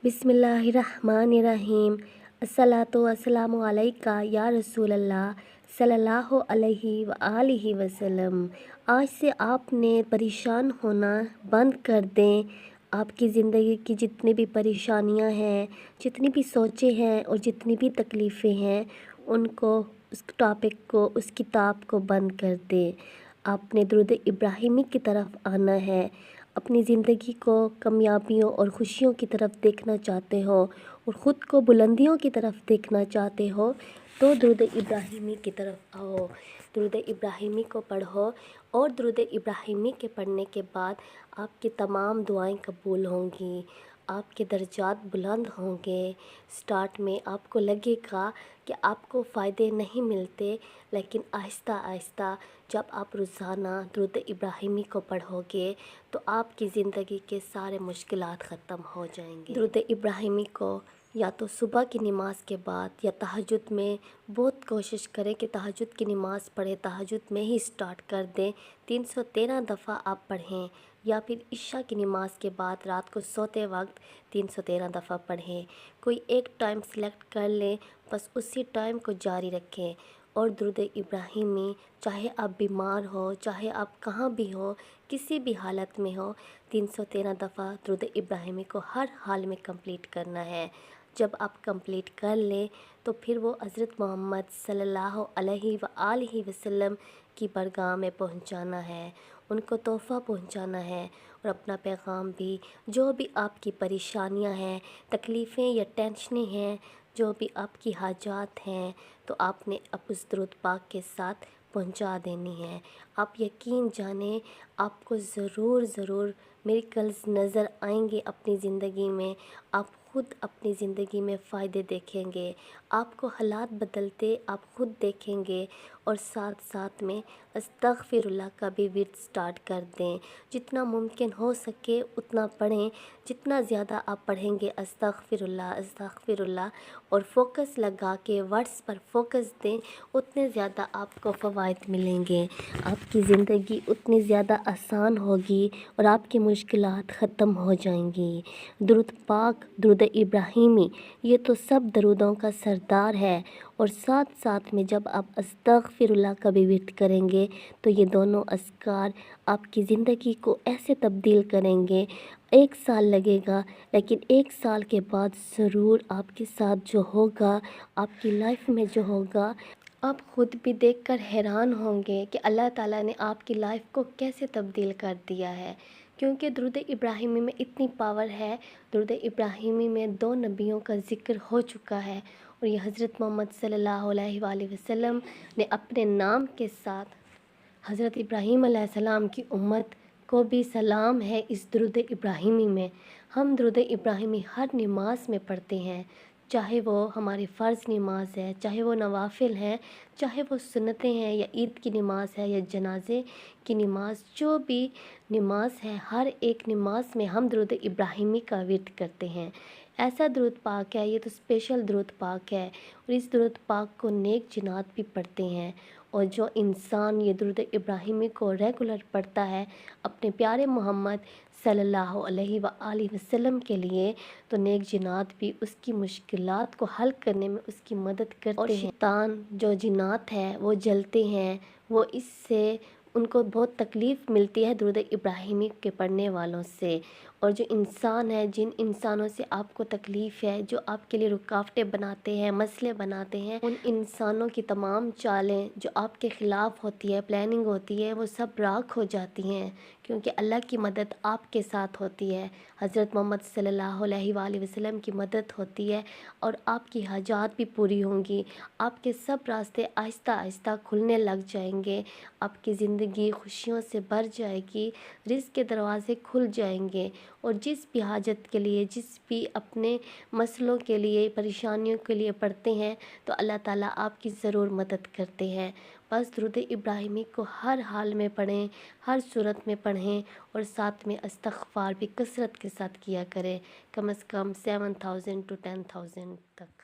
बिस्मिल्लाहिर्रहमानिर्रहीम। अस्सलातु वस्सलामु अलैका या रसूल अल्लाह सल्लल्लाहु अलैहि व आलिहि वसल्लम। आज से आपने परेशान होना बंद कर दें। आपकी ज़िंदगी की जितनी भी परेशानियां हैं, जितनी भी सोचें हैं और जितनी भी तकलीफ़ें हैं, उनको, उस टॉपिक को, उस किताब को बंद कर दें। आपने दुरूद इब्राहिमी की तरफ आना है। अपनी ज़िंदगी को कामयाबियों और खुशियों की तरफ देखना चाहते हो और ख़ुद को बुलंदियों की तरफ देखना चाहते हो तो दुरूद इब्राहिमी की तरफ आओ। दुरूद इब्राहिमी को पढ़ो और दुरूद इब्राहिमी के पढ़ने के बाद आपकी तमाम दुआएं कबूल होंगी, आपके दर्जात बुलंद होंगे। स्टार्ट में आपको लगेगा कि आपको फ़ायदे नहीं मिलते, लेकिन आहिस्ता आहिस्ता जब आप रोज़ाना दुरूद इब्राहिमी को पढ़ोगे तो आपकी ज़िंदगी के सारे मुश्किलात ख़त्म हो जाएंगे। दुरूद इब्राहिमी को या तो सुबह की नमाज़ के बाद या तहज्जुद में बहुत कोशिश करें कि तहज्जुद की नमाज़ पढ़ें, तहज्जुद में ही स्टार्ट कर दें। 313 दफ़ा आप पढ़ें या फिर इशा की नमाज़ के बाद रात को सोते वक्त 313 दफ़ा पढ़ें। कोई एक टाइम सेलेक्ट कर लें, बस उसी टाइम को जारी रखें। और दुरूद इब्राहिमी चाहे आप बीमार हो, चाहे आप कहाँ भी हो, किसी भी हालत में हो, 313 दफ़ा दुरूद इब्राहिमी को हर हाल में कंप्लीट करना है। जब आप कंप्लीट कर लें तो फिर वो हज़रत मोहम्मद सल्लल्लाहु अलैहि व आलिहि वसल्लम की बरगाह में पहुंचाना है, उनको तोहफ़ा पहुंचाना है और अपना पैगाम भी, जो भी आपकी परेशानियां हैं, तकलीफ़ें या टेंशनें हैं, जो भी आपकी हाजात हैं, तो आपने अब उस दुरूद पाक के साथ पहुंचा देनी है। आप यकीन जानें, आपको ज़रूर मिरेकल्स नज़र आएंगे अपनी ज़िंदगी में। आप ख़ुद अपनी ज़िंदगी में फ़ायदे देखेंगे, आपको हालात बदलते आप ख़ुद देखेंगे। और साथ साथ में अस्तग़फ़िरुल्लाह का भी विर्द स्टार्ट कर दें। जितना मुमकिन हो सके उतना पढ़ें। जितना ज़्यादा आप पढ़ेंगे अस्तग़फ़िरुल्लाह अस्तग़फ़िरुल्लाह और फ़ोकस लगा के वर्ड्स पर फ़ोकस दें, उतने ज़्यादा आपको फ़वाइद मिलेंगे। आपकी ज़िंदगी उतनी ज़्यादा आसान होगी और आपकी मुश्किलात ख़त्म हो जाएंगी। दुरूद पाक, दुरूद इब्राहिमी, ये तो सब दरूदों का सरदार है। और साथ साथ में जब आप अस्तग़फ़िरुल्लाह का भी विर्द करेंगे तो ये दोनों अज़कार आपकी ज़िंदगी को ऐसे तब्दील करेंगे। 1 साल लगेगा, लेकिन 1 साल के बाद ज़रूर आपके साथ जो होगा, आपकी लाइफ में जो होगा, आप ख़ुद भी देखकर हैरान होंगे कि अल्लाह ताला ने आपकी लाइफ को कैसे तब्दील कर दिया है। क्योंकि दुरूद इब्राहिमी में इतनी पावर है। दुरूद इब्राहिमी में 2 नबियों का ज़िक्र हो चुका है और ये हज़रत मोहम्मद सल्लल्लाहु अलैहि वसल्लम ने अपने नाम के साथ हज़रत इब्राहीम अलैहिस्सलाम की उम्मत को भी सलाम है इस दुरूद इब्राहिमी में। हम दुरूद इब्राहिमी हर नमाज में पढ़ते हैं, चाहे वो हमारी फ़र्ज़ नमाज है, चाहे वो नवाफिल हैं, चाहे वो सुन्नतें हैं या ईद की नमाज है या जनाजे की नमाज, जो भी नमाज है, हर एक नमाज में हम दुरूद इब्राहिमी का विर्द करते हैं। ऐसा दुरूद पाक है, ये तो स्पेशल दुरूद पाक है और इस दुरूद पाक को नेक जिन्नात भी पढ़ते हैं। और जो इंसान ये दुरूद इब्राहिमी को रेगुलर पढ़ता है अपने प्यारे मोहम्मद सल्लल्लाहु अलैहि व आलिहि वसल्लम के लिए, तो नेक जिन्नात भी उसकी मुश्किलात को हल करने में उसकी मदद करते हैं। शैतान जो जिन्नात हैं वो जलते हैं, वो इससे उनको बहुत तकलीफ़ मिलती है दुरूद इब्राहिमी के पढ़ने वालों से। और जो इंसान है, जिन इंसानों से आपको तकलीफ़ है, जो आपके लिए रुकावटें बनाते हैं, मसले बनाते हैं, उन इंसानों की तमाम चालें जो आपके ख़िलाफ़ होती है, प्लानिंग होती है, वो सब राख हो जाती हैं, क्योंकि अल्लाह की मदद आपके साथ होती है। हज़रत मोहम्मद सल्लल्लाहु अलैहि वसल्लम की मदद होती है और आपकी हाजात भी पूरी होंगी। आपके सब रास्ते आहिस्ता आहिस्ता खुलने लग जाएंगे। आपकी ज़िंदगी खुशियों से भर जाएगी, रिज़्क़ के दरवाज़े खुल जाएंगे। और जिस भी हाजत के लिए, जिस भी अपने मसलों के लिए, परेशानियों के लिए पढ़ते हैं तो अल्लाह ताला आपकी ज़रूर मदद करते हैं। बस दुरूद इब्राहिमी को हर हाल में पढ़ें, हर सूरत में पढ़ें और साथ में इस्तिग़फ़ार भी कसरत के साथ किया करें, कम से कम 7000 to 10,000 तक।